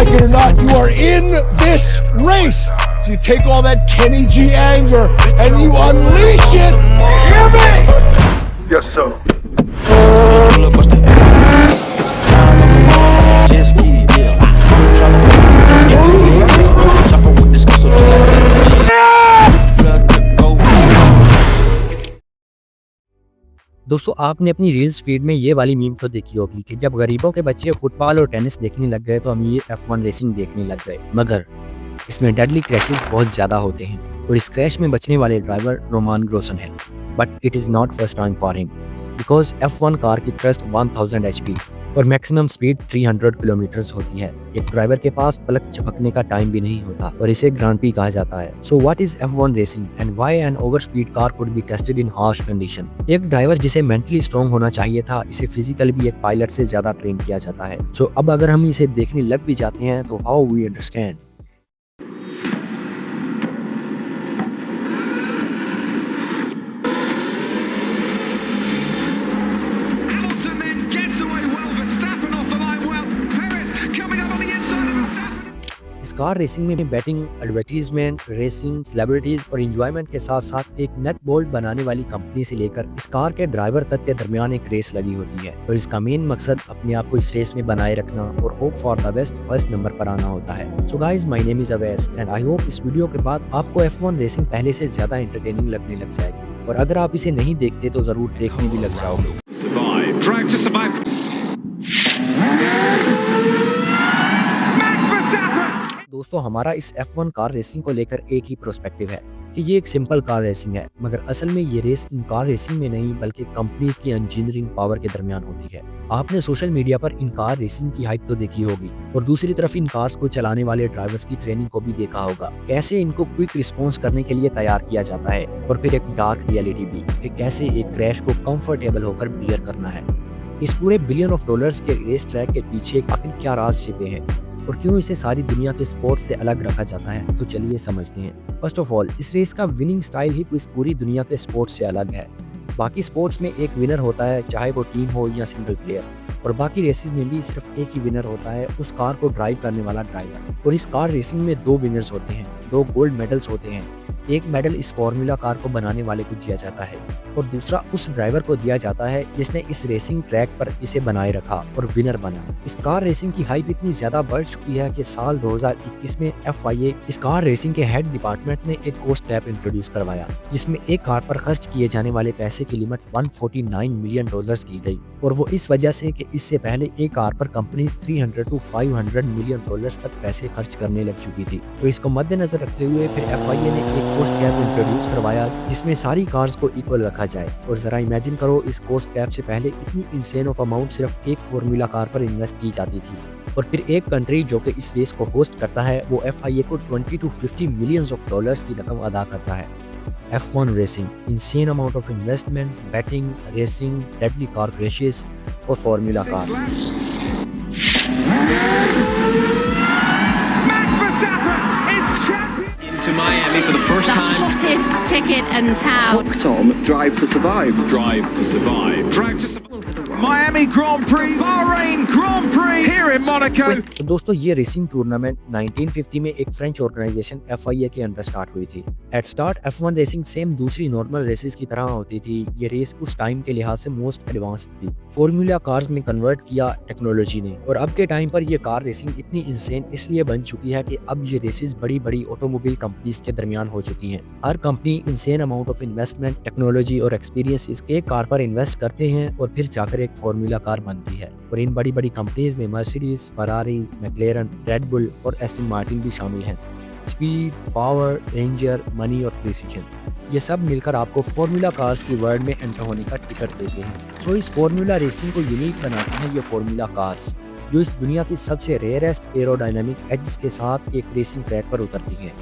like it or not, you are in this race. So you take all that Kenny G anger and you unleash it. Hear me? Yes, sir. दोस्तों आपने अपनी reels feed में ये वाली meme तो देखी होगी कि जब गरीबों के बच्चे फुटबॉल और टेनिस देखने लग गए तो अमीर F1 रेसिंग देखने लग गए, मगर इसमें डेडली क्रैशेस बहुत ज़्यादा होते हैं और इस क्रैश में बचने वाले ड्राइवर रोमान ग्रोसन है। But it is not first time for him because F1 car की थ्रस्ट 1000 HP और मैक्सिमम स्पीड 300 किलोमीटर्स होती है। एक ड्राइवर के पास पलक झपकने का टाइम भी नहीं होता और इसे ग्रांड प्री कहा जाता है। So what is F1 racing and why an over speed car could be tested in harsh condition. एक ड्राइवर जिसे मेंटली स्ट्रॉन्ग होना चाहिए था, इसे फिजिकली भी एक पायलट से ज्यादा ट्रेन किया जाता है। सो अब अगर हम इसे देखने लग भी जाते हैं तो how we understand. Car racing में बैटिंग, एडवर्टीजमेंट, रेसिंग, सेलिब्रिटीज और एंजॉयमेंट के साथ साथ एक नट बोल्ट बनाने वाली कंपनी से लेकर इस कार के ड्राइवर तक के दरमियान एक रेस लगी होती है और इसका मेन मकसद अपने आप को इस रेस में बनाए रखना और hope for the best first number पर आना होता है। So guys, my name is Awais and I hope इस वीडियो के बाद आपको F1 रेसिंग पहले से ज्यादा एंटरटेनिंग लगने लग जाएगी और अगर आप इसे नहीं देखते तो जरूर देखने भी लग जाओगे। दोस्तों हमारा इस F1 कार रेसिंग को लेकर एक ही प्रोस्पेक्टिव है कि ये एक सिंपल कार रेसिंग है, मगर असल में ये रेस इन कार रेसिंग में नहीं बल्कि कंपनीज की इंजीनियरिंग पावर के दरमियान होती है। आपने सोशल मीडिया पर इन कार रेसिंग की हाइप तो देखी होगी और दूसरी तरफ इन कार्स को चलाने वाले ड्राइवर्स की ट्रेनिंग को भी देखा होगा, कैसे इनको क्विक रिस्पॉन्स करने के लिए तैयार किया जाता है और फिर एक डार्क रियलिटी भी कि कैसे एक क्रैश को कंफर्टेबल होकर बियर करना है। इस पूरे $बिलियन के रेस ट्रैक के पीछे आखिर क्या राज छिपे हैं और क्यों इसे सारी दुनिया के स्पोर्ट्स से अलग रखा जाता है, तो चलिए समझते हैं। फर्स्ट ऑफ ऑल, इस रेस का विनिंग स्टाइल ही इस पूरी दुनिया के स्पोर्ट्स से अलग है। बाकी स्पोर्ट्स में एक विनर होता है, चाहे वो टीम हो या सिंगल प्लेयर, और बाकी रेसेस में भी सिर्फ एक ही विनर होता है, उस कार को ड्राइव करने वाला ड्राइवर। और इस कार रेसिंग में 2 विनर्स होते हैं, 2 गोल्ड मेडल्स होते हैं। एक मेडल इस फॉर्मूला कार को बनाने वाले को दिया जाता है और दूसरा उस ड्राइवर को दिया जाता है जिसने इस रेसिंग ट्रैक पर इसे बनाए रखा और विनर बना। इस कार रेसिंग की हाइप इतनी ज्यादा बढ़ चुकी है कि साल 2021 में FIA इस कार रेसिंग के हेड डिपार्टमेंट ने एक कोस्ट कैप इंट्रोड्यूस करवाया, जिसमें एक कार पर खर्च किए जाने वाले पैसे की लिमिट $149 मिलियन की गई। और वो इस वजह से कि इससे पहले एक कार पर कंपनीज 300 to 500 मिलियन डॉलर्स तक पैसे खर्च करने लग चुकी थी। तो इसको मद्देनजर रखते हुए फिर FIA ने एक कोस्ट कैप इंट्रोड्यूस करवाया जिसमें सारी कार्स को इक्वल रखा जाए। और जरा इमेजिन करो, इस कोस्ट कैप से पहले इतनी इंसेन ऑफ अमाउंट सिर्फ एक फॉर्मूला कार पर इन्वेस्ट की जाती थी और फिर एक कंट्री जो कि इस रेस को होस्ट करता है वो FIA को 20 to 50 मिलियन डॉलर्स की रकम अदा करता है। F1 racing, insane amount of investment, betting, racing, deadly car crashes और formula car. To Miami for the first time. The hottest ticket in town. Tom, Drive to Survive. Drive to survive. Drive to survive. Miami Grand Prix, Bahrain Grand Prix, here in Monaco. तो दोस्तों ये racing tournament 1950 में एक French organization FIA के under start हुई थी। At start F1 racing same दूसरी normal races की तरह होती थी। ये रेस उस टाइम के लिहाज से मोस्ट एडवांस्ड थी। फॉर्मूला कार्स में कन्वर्ट किया टेक्नोलॉजी ने और अब के टाइम पर ये कार रेसिंग इतनी इंसेन इसलिए बन चुकी है कि अब ये रेसेस बड़ी बड़ी ऑटोमोबाइल कंपनीज के दरमियान हो चुकी हैं। हर company insane amount of investment, technology और एक्सपीरियंस एक कार पर इन्वेस्ट करते हैं और फिर जाकर एक फॉर्मूला कार बनती है। और इन बड़ी बड़ी कंपनीज में मर्सिडीज, फरारी, मैक्लेरन, रेड बुल और एस्टन मार्टिन भी शामिल हैं। स्पीड, पावर, रेंजर, मनी और प्रिसीजन, ये सब मिलकर आपको फॉर्मूला कार्स की वर्ल्ड में एंटर होने का टिकट देते हैं। सो इस फॉर्मूला रेसिंग को यूनिक बनाते हैं ये फॉर्मूला कार्स, जो इस दुनिया की सबसे रेयरेस्ट एरोडायनामिक एड्स के साथ एक रेसिंग ट्रैक पर उतरती हैं।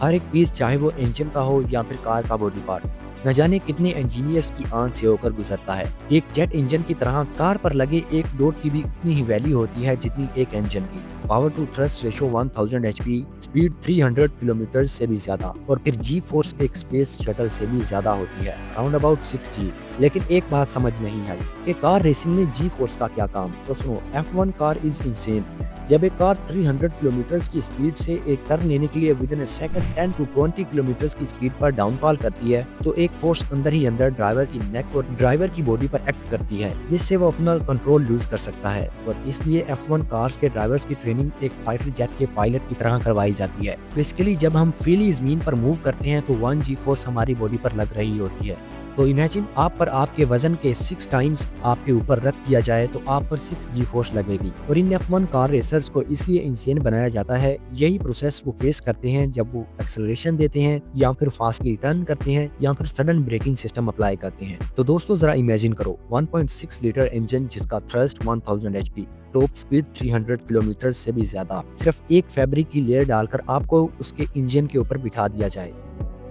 हर एक पीस, चाहे वो इंजन का हो या फिर कार का बॉडी पार्ट, न जाने कितने इंजीनियर्स की आंख से होकर गुजरता है। एक जेट इंजन की तरह कार पर लगे एक डॉट की भी उतनी ही वैल्यू होती है जितनी एक इंजन की। Power to thrust ratio 1000 HP, speed 300 kilometre से भी ज्यादा और फिर जी फोर्स एक स्पेस शटल से भी ज्यादा होती है, अराउंड अबाउट 60। लेकिन एक बात समझ नहीं आई कि कार रेसिंग में जी फोर्स का क्या काम। तो सुनो, F1 कार इज इंसेन। जब एक कार 300 किलोमीटर की स्पीड से एक टर्न लेने के लिए with in a second 10 to 20 kilometre की स्पीड पर डाउनफॉल करती है, तो एक फोर्स अंदर ही अंदर ड्राइवर की नेक और ड्राइवर की बॉडी पर एक्ट करती है, जिससे वो अपना कंट्रोल लूज कर सकता है। और इसलिए F1 कार्स के ड्राइवर्स की ट्रेनिंग एक फाइटर जेट के पायलट की तरह करवाई जाती है। बेसिकली जब हम फ्रीली जमीन पर मूव करते हैं तो 1 G फोर्स हमारी बॉडी पर लग रही होती है। तो इमेजिन आप पर आपके वजन के 6 टाइम्स आपके ऊपर रख दिया जाए तो आप पर 6 G फोर्स लगेगी। और इन F1 कार रेसर्स को इसलिए इंसेन बनाया जाता है, यही प्रोसेस वो फेस करते हैं जब वो एक्सेलरेशन देते हैं या फिर फास्टली टर्न करते हैं या फिर सडन ब्रेकिंग सिस्टम अप्लाई करते हैं। तो दोस्तों जरा इमेजिन करो 1.6 लीटर इंजन जिसका thrust 1000 HP, top speed 300 kilometre से भी ज्यादा, सिर्फ एक फैब्रिक की लेयर डालकर आपको उसके इंजन के ऊपर बिठा दिया जाए।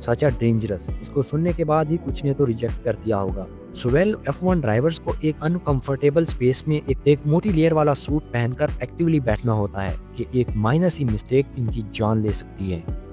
सच आ डेंजरस। इसको सुनने के बाद ही कुछ ने तो रिजेक्ट कर दिया होगा। सो वेल F1 ड्राइवर्स को एक अनकंफर्टेबल स्पेस में एक मोटी लेयर वाला सूट पहनकर एक्टिवली बैठना होता है कि एक माइनर सी मिस्टेक इनकी जान ले सकती है।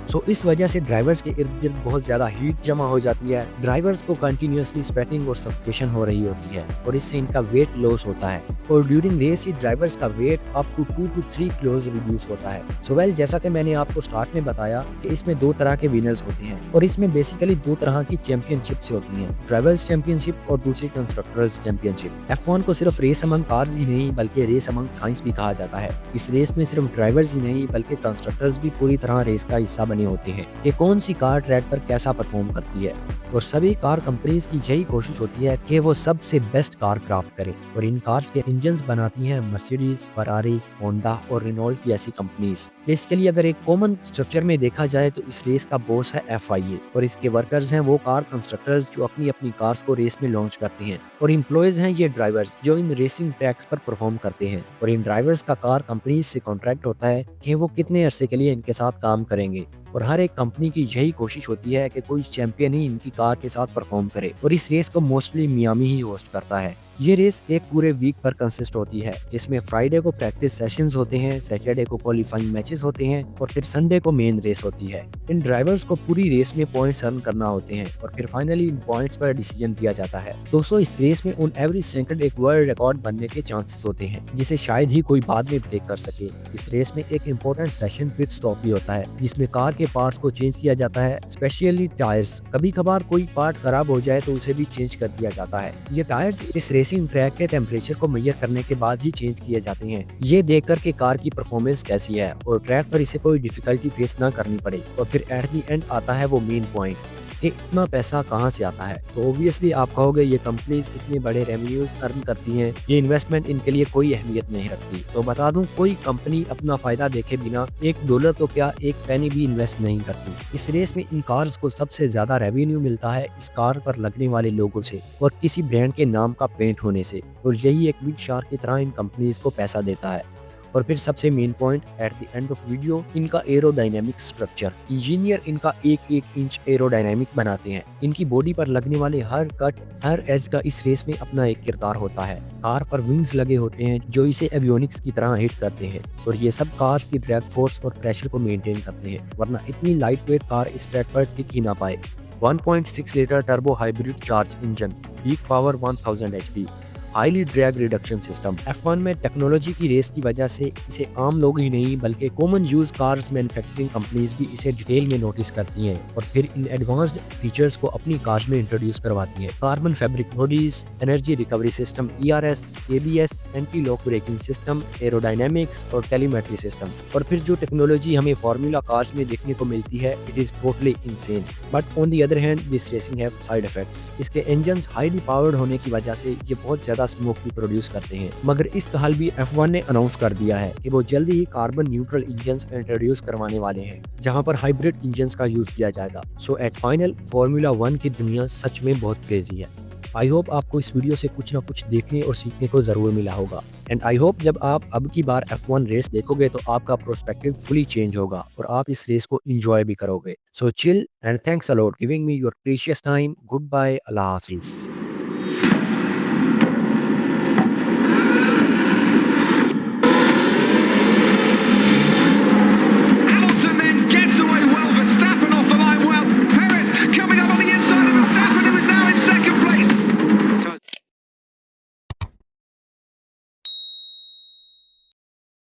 सो इस वजह से ड्राइवर्स के इर्द गिर्द बहुत ज्यादा हीट जमा हो जाती है, ड्राइवर्स को कंटिन्यूअसली स्वेटिंग और सफोकेशन हो रही होती है और इससे इनका वेट लॉस होता है और ड्यूरिंग रेस ही ड्राइवर्स का weight up to 2 to 3 kilos reduce होता है। सो वेल जैसा कि मैंने आपको स्टार्ट में बताया कि इसमें 2 तरह के विनर्स होते हैं और इसमें बेसिकली 2 तरह की चैंपियनशिप्स होती हैं, ड्राइवर्स चैंपियनशिप और दूसरी कंस्ट्रक्टर्स चैंपियनशिप। F1 को सिर्फ रेस अमंग कार्स ही नहीं बल्कि रेस अमंग साइंस भी कहा जाता है। इस रेस में सिर्फ ड्राइवर्स ही नहीं बल्कि कंस्ट्रक्टर्स भी पूरी तरह रेस का हिस्सा बने होते हैं कि कौन सी कार ट्रैक पर कैसा परफॉर्म करती है। और सभी कार कंपनीज की यही कोशिश होती है कि वो सबसे बेस्ट कार क्राफ्ट करें और इन कार्स के इंजन्स बनाती हैं मर्सिडीज, फरारी, होंडा और रेनॉल्ट की ऐसी कंपनीज। इसके लिए अगर एक कॉमन स्ट्रक्चर में देखा जाए तो इस रेस का बॉस है FIA और इसके वर्कर्स हैं वो कार कंस्ट्रक्टर्स जो अपनी अपनी कार्स को रेस में लॉन्च करते हैं और एम्प्लॉयज हैं ये ड्राइवर्स जो इन रेसिंग ट्रैक्स पर परफॉर्म करते हैं। और इन ड्राइवर्स का कार कंपनीज से कॉन्ट्रैक्ट होता है कि वो कितने अरसे के लिए इनके साथ काम करेंगे और हर एक कंपनी की यही कोशिश होती है कि कोई चैंपियन ही इनकी कार के साथ परफॉर्म करे और इस रेस को मोस्टली मियामी ही होस्ट करता है। ये रेस एक पूरे वीक पर कंसिस्ट होती है जिसमें फ्राइडे को प्रैक्टिस सेशंस होते हैं, सैटरडे को क्वालिफाइंग मैचेस होते हैं और फिर संडे को मेन रेस होती है। इन ड्राइवर्स को पूरी रेस में पॉइंट्स अर्न करना होते हैं और फिर फाइनली इन पॉइंट्स पर डिसीजन दिया जाता है। दोस्तों इस रेस में ऑन एवरी सेकंड एक वर्ल्ड रिकॉर्ड बनने के चांसेस होते हैं जिसे शायद ही कोई बाद में ब्रेक कर सके। इस रेस में एक इम्पोर्टेंट सेशन पिट स्टॉप भी होता है जिसमें कार के पार्ट्स को चेंज किया जाता है, स्पेशली टायर्स। कभी कभार कोई पार्ट खराब हो जाए तो उसे भी चेंज कर दिया जाता है। ये टायर्स इस रेसिंग ट्रैक के टेम्परेचर को मेजर करने के बाद ही चेंज किए जाते हैं, ये देखकर कि कार की परफॉर्मेंस कैसी है और ट्रैक पर इसे कोई डिफिकल्टी फेस ना करनी पड़े। और फिर एट द एंड आता है वो मेन पॉइंट कि इतना पैसा कहाँ से आता है। तो ऑब्वियसली आप कहोगे ये कंपनीज इतने बड़े रेवेन्यूज अर्न करती हैं, ये इन्वेस्टमेंट इनके लिए कोई अहमियत नहीं रखती। तो बता दूं कोई कंपनी अपना फायदा देखे बिना $1 तो क्या 1 पेनी भी इन्वेस्ट नहीं करती। इस रेस में इन कार्स को सबसे ज्यादा रेवेन्यू मिलता है इस कार पर लगने वाले लोगों से और किसी ब्रांड के नाम का पेंट होने से, और यही एक बिग शार्क की तरह इन कंपनीज को पैसा देता है। और फिर सबसे main point at the end of video, इनका एरोडायनेमिक स्ट्रक्चर। इंजीनियर इनका 1-1 इंच एरोडायनेमिक बनाते हैं। इनकी बॉडी पर लगने वाले हर कट, हर एज का इस रेस में अपना एक किरदार होता है। कार पर विंग्स लगे होते हैं जो इसे एवियोनिक्स की तरह हिट करते हैं और ये सब कार्स की ड्रैग फोर्स और प्रेशर को मेंटेन करते हैं, वरना इतनी लाइट वेट कार इस ट्रैक पर टिक ही ना पाए। 1.6 litre turbo hybrid charge engine, peak power 1000 HP, highly drag reduction system. F1 में टेक्नोलॉजी की रेस की वजह से इसे आम लोग ही नहीं बल्कि common use cars manufacturing companies भी इसे डिटेल में नोटिस करती हैं और फिर इन एडवांस्ड फीचर्स को अपनी कार्स में इंट्रोड्यूस करवाती हैं। Carbon fabric bodies, energy recovery system, ERS, ABS, anti lock braking system, aerodynamics और टेलीमेट्री सिस्टम। और फिर जो टेक्नोलॉजी हमें फार्मूला कार्स में देखने को मिलती है, it is totally insane. But on the other hand this racing have side effects. इसके इंजन्स हाईली पावर्ड होने की वजह से ये बहुत ज्यादा स्मोक भी प्रोड्यूस करते हैं, मगर इस हाल भी F1 ने अनाउंस कर दिया है कि वो जल्दी ही कार्बन न्यूट्रल इंजन्स इंट्रोड्यूस करवाने वाले हैं जहां पर हाइब्रिड इंजन्स का यूज किया जाएगा। सो एट फाइनल फॉर्मूला 1 की दुनिया सच में बहुत क्रेजी है। आई होप आपको इस वीडियो से कुछ ना कुछ देखने और सीखने को जरूर मिला होगा एंड आई होप जब आप अब की बार F1 रेस देखोगे तो आपका प्रोस्पेक्टिव फुली चेंज होगा और आप इस रेस को एंजॉय भी करोगे। So chill and thanks a lot giving me your precious time. Goodbye, अल्लाह हाफिज।